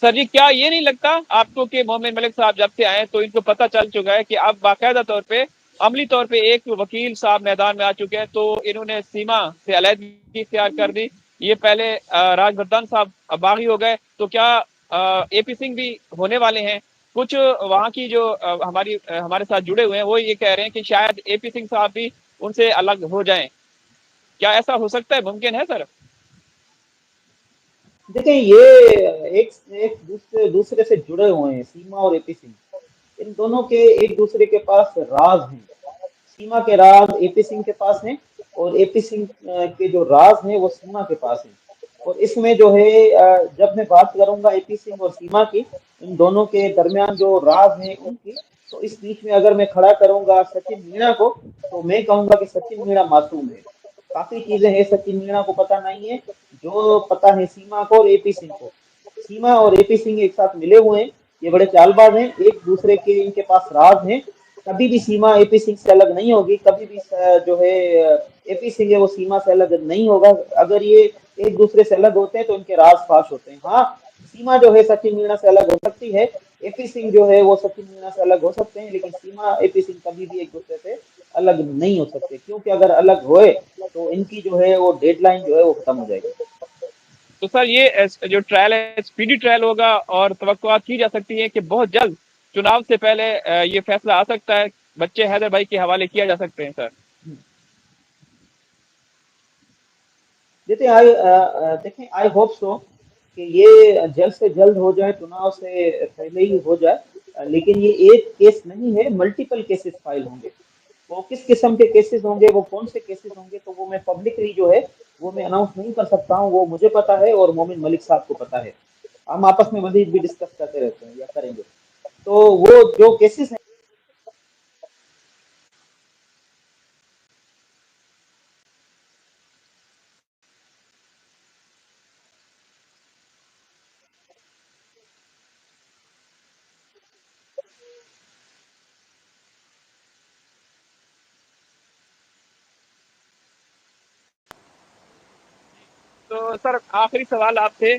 Sir जी, क्या ये नहीं लगता आपको कि मोमिन मलिक साहब जब से आए तो इनको पता चल चुका है कि अब बाकायदा तौर पे अमली तौर पे एक वकील साहब मैदान में आ चुके हैं, तो इन्होंने सीमा से अलहदगी इख्तियार कर दी। ये पहले राजवर्धन साहब बागी हो गए, तो क्या एपी सिंह भी होने वाले हैं? कुछ वहाँ की जो हमारे साथ जुड़े हुए हैं वो ये कह रहे हैं कि शायद एपी सिंह साहब भी उनसे अलग हो जाएं। क्या ऐसा हो सकता है, मुमकिन है सर? देखिए, ये एक एक दूसरे दूसरे से जुड़े हुए हैं, सीमा और एपी सिंह। इन दोनों के एक दूसरे के पास राज हैं। सीमा के राज एपी सिंह के पास हैं, और एपी सिंह के जो राज हैं वो सीमा के पास हैं। और इसमें जो है, जब मैं बात करूंगा एपी सिंह और सीमा की, इन दोनों के दरमियान जो राज हैं उनकी, तो इस बीच में अगर मैं खड़ा करूंगा सचिन मीणा को, तो मैं कहूंगा कि सचिन मीणा मासूम है। काफी चीजें हैं सचिन मीणा को पता नहीं है, जो पता है सीमा को और एपी सिंह को। सीमा और एपी सिंह एक साथ मिले हुए हैं, ये बड़े चालबाज हैं, एक दूसरे के इनके पास राज हैं। कभी भी सीमा एपी सिंह से अलग नहीं होगी, कभी भी जो है एपी सिंह है वो सीमा से अलग नहीं होगा। अगर ये एक दूसरे से अलग होते हैं तो इनके राज फाश होते हैं। हाँ, सीमा जो है सचिन मीणा से अलग हो सकती है, एपी सिंह जो है वो सचिन मीणा से अलग हो सकते हैं, लेकिन सीमा एपी सिंह कभी भी एक दूसरे से अलग नहीं हो सकते, क्योंकि अगर अलग होए तो इनकी जो है वो डेडलाइन जो है वो खत्म हो जाएगी। तो सर ये जो ट्रायल है स्पीडी ट्रायल होगा, और तवक्कुआत की जा सकती है कि बहुत जल्द चुनाव से पहले ये फैसला आ सकता है, बच्चे हैदर भाई के हवाले किया जा सकते हैं सर? देखिए, आई होप सो कि ये जल्द से जल्द हो जाए, चुनाव से पहले ही हो जाए। लेकिन ये एक केस नहीं है, मल्टीपल केसेस फाइल होंगे। वो किस किस्म के केसेस होंगे, वो कौन से केसेस होंगे, तो वो मैं पब्लिकली जो है वो मैं अनाउंस नहीं कर सकता हूँ। वो मुझे पता है और मोमिन मलिक साहब को पता है। हम आपस में मजीद भी डिस्कस करते रहते हैं या करेंगे। तो वो जो केसेस हैं, तो सर आखिरी सवाल आपसे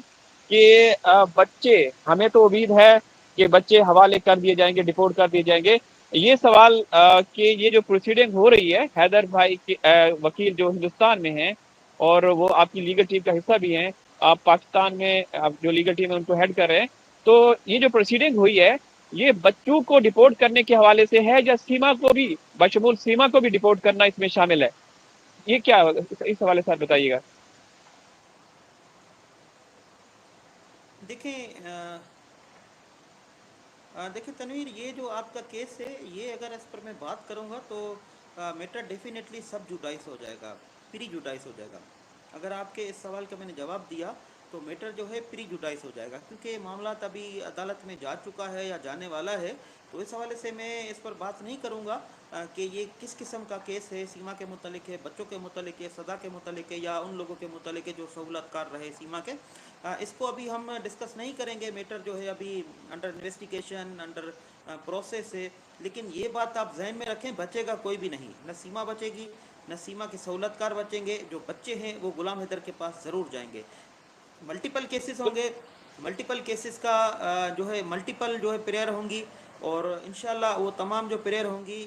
कि बच्चे, हमें तो उम्मीद है कि बच्चे हवाले कर दिए जाएंगे, डिपोर्ट कर दिए जाएंगे। ये सवाल कि ये जो प्रोसीडिंग हो रही है, हैदर भाई के वकील जो हिंदुस्तान में हैं और वो आपकी लीगल टीम का हिस्सा भी हैं, आप पाकिस्तान में आप जो लीगल टीम है उनको हेड कर रहे हैं, तो ये जो प्रोसीडिंग हुई है, ये बच्चों को डिपोर्ट करने के हवाले से है या सीमा को भी, बशमूल सीमा को भी डिपोर्ट करना इसमें शामिल है? ये क्या इस हवाले से आप बताइएगा। देखें देखिए तनवीर, ये जो आपका केस है, ये अगर इस पर मैं बात करूँगा तो मैटर डेफिनेटली सब जुडाइस हो जाएगा, प्री जुडाइस हो जाएगा। अगर आपके इस सवाल का मैंने जवाब दिया तो मैटर जो है प्री जुडाइस हो जाएगा, क्योंकि मामला अभी अदालत में जा चुका है या जाने वाला है। तो इस हवाले से मैं इस पर बात नहीं करूँगा कि ये किस किस्म का केस है, सीमा के मुतलिक है, बच्चों के मुतलिक है, सदा के मुतलिक है, या उन लोगों के मुतलिक है जो सहूलतकार रहे सीमा के। इसको अभी हम डिस्कस नहीं करेंगे। मैटर जो है अभी अंडर इन्वेस्टिगेशन, अंडर प्रोसेस है। लेकिन ये बात आप जहन में रखें, बचेगा कोई भी नहीं, न सीमा बचेगी, न सीमा के सहूलतकार बचेंगे। जो बच्चे हैं वो गुलाम हैदर के पास ज़रूर जाएंगे। मल्टीपल केसेस होंगे, मल्टीपल केसेस का जो है मल्टीपल जो है प्रेयर होंगी, और इंशाल्लाह वो तमाम जो प्रेयर होंगी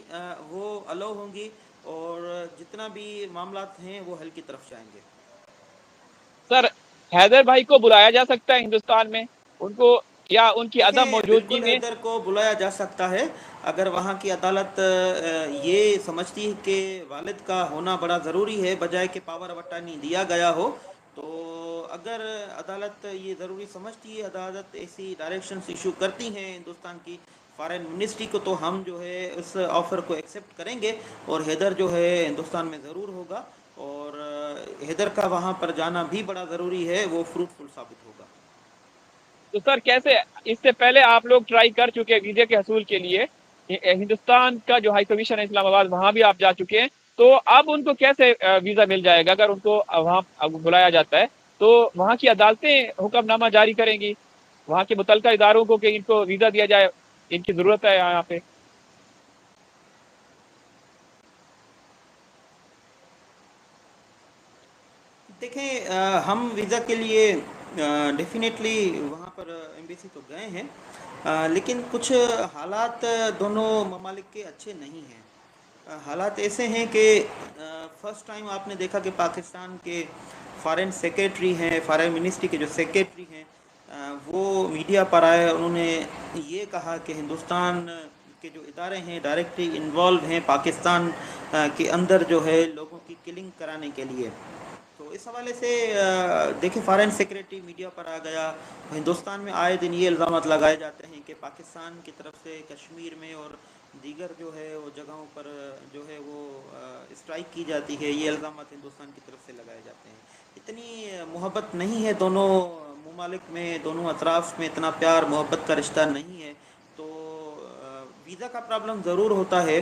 वो अलाउ होंगी, और जितना भी मामलात हैं वो हल की तरफ जाएंगे। सर हैदर भाई को बुलाया जा सकता है हिंदुस्तान में, उनको, या उनकी अदम देखें, मौजूदगी बिल्कुल में? हैदर को बुलाया जा सकता है। अगर वहाँ की अदालत ये समझती है कि वालिद का होना बड़ा ज़रूरी है, बजाय कि पावर ऑफ अटॉर्नी दिया गया हो, तो अगर अदालत ये ज़रूरी समझती है, अदालत ऐसी डायरेक्शंस इशू करती हैं हिंदुस्तान की फॉरेन मिनिस्ट्री को, तो हम जो है उस ऑफ़र को एक्सेप्ट करेंगे, और हैदर जो है हिंदुस्तान में ज़रूर होगा। और हैदर का वहाँ पर जाना भी बड़ा ज़रूरी है, वो फ्रूटफुल साबित होगा। तो सर कैसे, इससे पहले आप लोग ट्राई कर चुके हैं वीजे के हसूल के लिए, हिंदुस्तान का जो हाई कमीशन है इस्लामाबाद, वहां भी आप जा चुके हैं, तो अब उनको कैसे वीजा मिल जाएगा अगर उनको वहां बुलाया जाता है? तो वहां की अदालतें हुक्मनामा जारी करेंगी वहां के मुतलका इदारों को कि इनको वीजा दिया जाए, इनकी जरूरत है यहाँ पे। देखें, हम वीज़ा के लिए डेफिनेटली वहाँ पर एम्बेसी तो गए हैं, लेकिन कुछ हालात दोनों ममालिक के अच्छे नहीं हैं। हालात ऐसे हैं कि फर्स्ट टाइम आपने देखा कि पाकिस्तान के फॉरेन सेक्रेटरी हैं, फॉरेन मिनिस्ट्री के जो सेक्रेटरी हैं, वो मीडिया पर आए, उन्होंने ये कहा कि हिंदुस्तान के जो इदारे हैं डायरेक्टली इन्वॉल्व हैं पाकिस्तान के अंदर जो है लोगों की किलिंग कराने के लिए। तो इस हवाले से देखिए, फॉरेन सेक्रेटरी मीडिया पर आ गया। हिंदुस्तान में आए दिन ये इल्ज़ाम लगाए जाते हैं कि पाकिस्तान की तरफ से कश्मीर में और दीगर जो है वो जगहों पर जो है वो स्ट्राइक की जाती है। ये इल्ज़ाम हिंदुस्तान की तरफ से लगाए जाते हैं। इतनी मोहब्बत नहीं है दोनों ममालिक में, दोनों अतराफ़ में इतना प्यार मोहब्बत का रिश्ता नहीं है। तो वीज़ा का प्रॉब्लम ज़रूर होता है,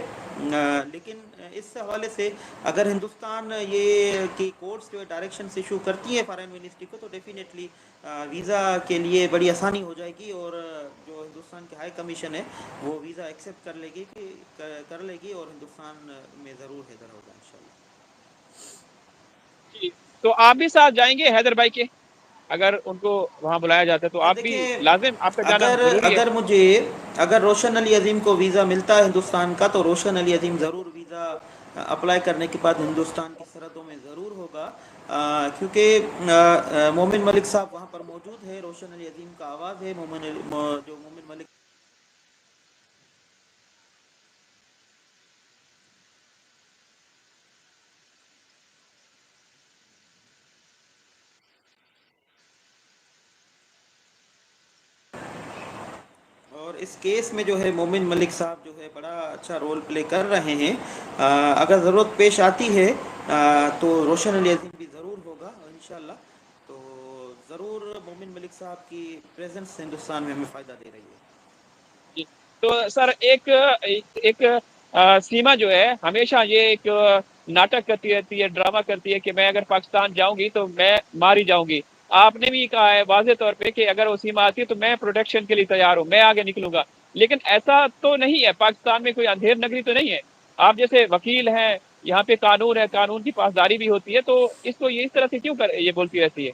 लेकिन इस हवाले से अगर हिंदुस्तान ये कि कोर्ट्स जो डायरेक्शन इशू करती है फॉरेन मिनिस्ट्री को, तो डेफिनेटली वीज़ा के लिए बड़ी आसानी हो जाएगी और जो हिंदुस्तान की हाई कमीशन है वो वीज़ा एक्सेप्ट कर लेगी कर लेगी और हिंदुस्तान में ज़रूर हैदर होगा इंशाल्लाह। जी, तो आप भी साथ जाएंगे हैदर भाई के? अगर उनको वहाँ बुलाया जाता है तो आप भी देखिए, लाजिम, आपका जाना अगर जरूरी है। अगर रोशन अली अजीम को वीज़ा मिलता है हिंदुस्तान का, तो रोशन अली अजीम ज़रूर वीज़ा अप्लाई करने के बाद हिंदुस्तान की सरहदों में ज़रूर होगा, क्योंकि मोमिन मलिक साहब वहाँ पर मौजूद है। रोशन अली अजीम का आवाज़ है जो मोमिन मलिक और इस केस में जो है मोमिन मलिक साहब जो है बड़ा अच्छा रोल प्ले कर रहे हैं। अगर ज़रूरत पेश आती है तो रोशन अली अजीम भी ज़रूर होगा इंशाल्लाह। तो ज़रूर मोमिन मलिक साहब की प्रेजेंस हिंदुस्तान में हमें फ़ायदा दे रही है। जी, तो सर एक एक सीमा जो है हमेशा ये एक नाटक करती रहती है, ड्रामा करती है कि मैं अगर पाकिस्तान जाऊंगी तो मैं मारी जाऊंगी। आपने भी कहा है वाज़ेह तौर पे कि अगर वो सीमा आती है तो मैं प्रोटेक्शन के लिए तैयार हूं, मैं आगे निकलूंगा। लेकिन ऐसा तो नहीं है, पाकिस्तान में कोई अंधेर नगरी तो नहीं है। आप जैसे वकील हैं, यहाँ पे कानून है, कानून की पासदारी भी होती है, तो इसको ये इस तरह से क्यों कर ये बोलती रहती है?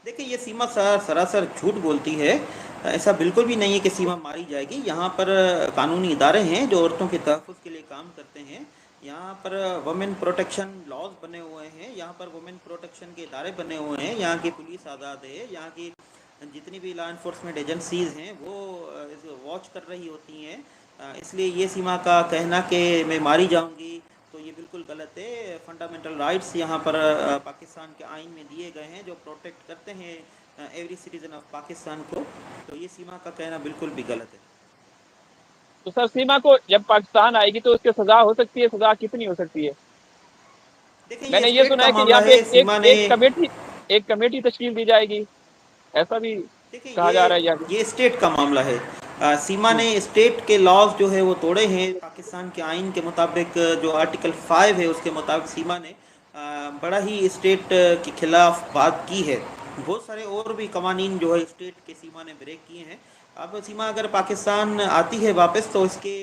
देखिए, ये सीमा सरासर झूठ बोलती है। ऐसा बिल्कुल भी नहीं है कि सीमा मारी जाएगी। यहाँ पर कानूनी इदारे हैं जो औरतों के तहफ़्फ़ुज़ के लिए काम करते हैं। यहाँ पर वुमेन प्रोटेक्शन लॉज बने हुए हैं, यहाँ पर वुमेन प्रोटेक्शन के इदारे बने हुए हैं, यहाँ की पुलिस आज़ाद है, यहाँ की जितनी भी लॉ इन्फोर्समेंट एजेंसीज़ हैं वो वॉच कर रही होती हैं। इसलिए ये सीमा का कहना कि मैं मारी जाऊँगी तो ये बिल्कुल गलत है। फंडामेंटल राइट्स यहाँ पर पाकिस्तान के आइन में दिए गए हैं जो प्रोटेक्ट करते हैं एवरी सिटीज़न ऑफ पाकिस्तान को। तो ये सीमा का कहना बिल्कुल भी गलत है। तो सर सीमा को जब पाकिस्तान आएगी तो उसकी सजा हो सकती है, सजा कितनी हो सकती है? देखिए, ये मैंने ये स्टेट सुना का है कि मामला यहाँ पे है। सीमा ने एक कमेटी तश्कील दी जाएगी, ऐसा भी देखिए, कहा जा रहा है यहाँ पे। ये स्टेट का मामला है। सीमा जी, ने स्टेट के लॉज जो है वो तोड़े हैं। पाकिस्तान के आइन के मुताबिक जो आर्टिकल 5 है उसके मुताबिक सीमा ने बड़ा ही स्टेट के खिलाफ बात की है। बहुत सारे और भी कवानीन जो है स्टेट के सीमा ने ब्रेक किए हैं। अब सीमा अगर पाकिस्तान आती है वापस तो इसके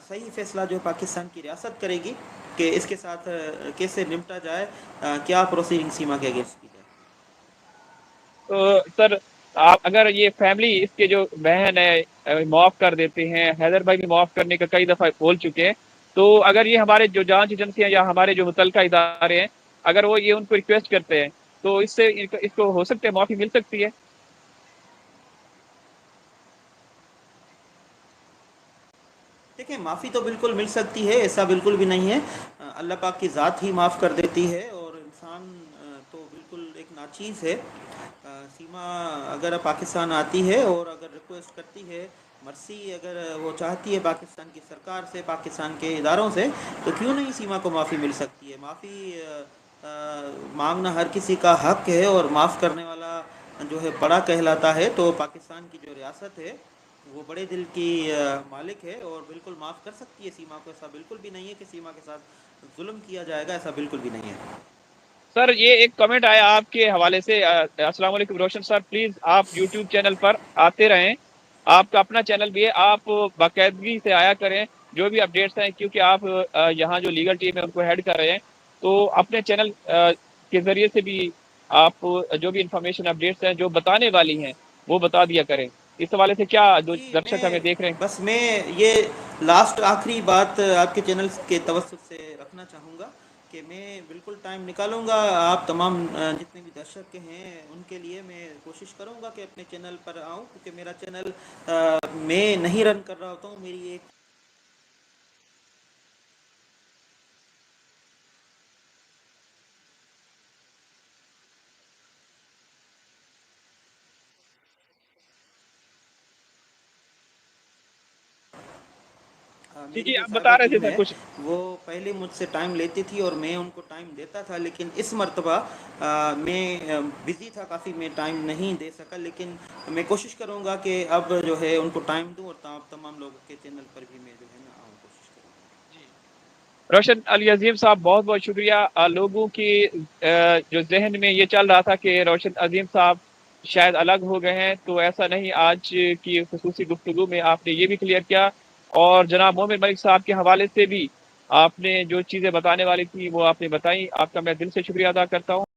सही फैसला जो पाकिस्तान की रियासत करेगी कि इसके साथ कैसे निपटा जाए, क्या प्रोसीडिंग सीमा के अगेंस्ट की जाए। तो सर आप अगर ये फैमिली इसके जो बहन है माफ कर देते हैं, हैदर भाई भी माफ करने का कई दफा बोल चुके हैं, तो अगर ये हमारे जो जांच एजेंसियां या हमारे जो मुतलका इदारे हैं, अगर वो ये उनको रिक्वेस्ट करते हैं तो इससे इसको हो सकते है माफी मिल सकती है? देखिए, माफ़ी तो बिल्कुल मिल सकती है, ऐसा बिल्कुल भी नहीं है। अल्लाह पाक की ज़ात ही माफ़ कर देती है और इंसान तो बिल्कुल एक नाचीज़ है। सीमा अगर पाकिस्तान आती है और अगर रिक्वेस्ट करती है, मर्सी अगर वो चाहती है पाकिस्तान की सरकार से, पाकिस्तान के इदारों से, तो क्यों नहीं सीमा को माफ़ी मिल सकती है। माफ़ी मांगना हर किसी का हक है और माफ़ करने वाला जो है बड़ा कहलाता है। तो पाकिस्तान की जो रियासत है वो बड़े दिल की मालिक है और बिल्कुल माफ़ कर सकती है सीमा को। ऐसा बिल्कुल भी नहीं है कि सीमा के साथ जुल्म किया जाएगा, ऐसा बिल्कुल भी नहीं है। सर ये एक कमेंट आया आपके हवाले से। अस्सलाम वालेकुम रोशन सर, प्लीज आप यूट्यूब चैनल पर आते रहें, आपका अपना चैनल भी है, आप बाकायदगी से आया करें जो भी अपडेट्स हैं, क्योंकि आप यहाँ जो लीगल टीम है उनको हेड कर रहे हैं, तो अपने चैनल के जरिए से भी आप जो भी इंफॉर्मेशन अपडेट्स हैं जो बताने वाली हैं वो बता दिया करें। इस हवाले से क्या जो जी, दर्शक हमें देख रहे हैं। बस मैं ये लास्ट आखिरी बात आपके चैनल के तवज्जुह से रखना चाहूँगा कि मैं बिल्कुल टाइम निकालूंगा, आप तमाम जितने भी दर्शक के हैं उनके लिए मैं कोशिश करूँगा कि अपने चैनल पर आऊँ, क्योंकि मेरा चैनल मैं नहीं रन कर रहा होता हूँ, मेरी एक जी मेरी जी, जो आप बता साइबर रहे थे टीम सर है कुछ। वो पहले मुझसे टाइम लेती थी और मैं उनको टाइम देता था, लेकिन इस मर्तबा मैं बिज़ी था काफ़ी, मैं टाइम नहीं दे सका, लेकिन मैं कोशिश करूँगा कि अब जो है उनको टाइम दूँ और तमाम लोगों के चैनल पर भी मैं जो है ना आऊँ, कोशिश करूँगा। जी, रोशन अली अजीम साहब बहुत बहुत शुक्रिया। लोगों की जो जहन में ये चल रहा था कि रोशन अजीम साहब शायद अलग हो गए हैं, तो ऐसा नहीं, आज की खुसूसी गुफ्तगू में आपने ये भी क्लियर किया और जनाब मोमिन मलिक साहब के हवाले से भी आपने जो चीज़ें बताने वाली थी वो आपने बताई। आपका मैं दिल से शुक्रिया अदा करता हूँ।